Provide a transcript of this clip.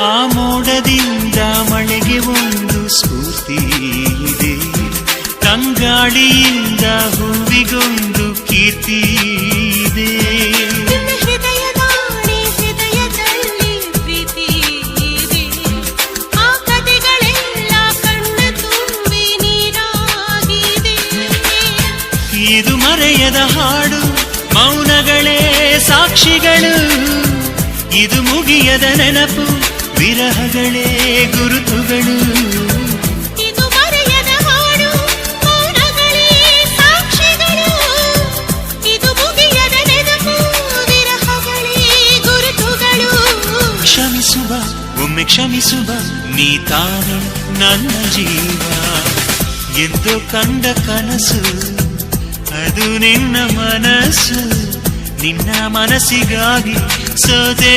ಆ ಮೋಡದಿಂದ ಮಳೆಗೆ ಒಂದು ಸ್ಫೂರ್ತಿ ಇದೆ, ತಂಗಾಳಿಯಿಂದ ಹೂವಿಗೊಂದು ಕೀರ್ತಿ ಇದೆ. ಹೃದಯದಲ್ಲಿ ಪ್ರೀತಿ ಇದೆ, ಆ ಕಥೆಗಳೆಲ್ಲ ಕಣ್ಣ ತುಂಬಿ ನೀರಾಗಿದೆ. ಇದು ಮರೆಯದ ಹಾಡು, ಮೌನಗಳೇ ಸಾಕ್ಷಿಗಳು. ಇದು ಮುಗಿಯದ ನೆನಪು, ವಿರಹಗಳೇ ಗುರುತುಗಳು. ಇದು ಮರೆಯದ ಹಾಡು, ಮೌನಗಳೇ ಸಾಕ್ಷಿಗಳು. ಇದು ಮುಗಿಯದ ನೆನಪು, ವಿರಹಗಳೇ ಗುರುತುಗಳು. ಕ್ಷಮಿಸುವ, ಒಮ್ಮೆ ಕ್ಷಮಿಸುವ, ನೀ ತಾನೆ ನನ್ನ ಜೀವ. ಎಂದು ಕಂಡ ಕನಸು ಅದು ನಿನ್ನ ಮನಸ್ಸು, ನಿನ್ನ ಮನಸ್ಸಿಗಾಗಿ ಸೋದೆ.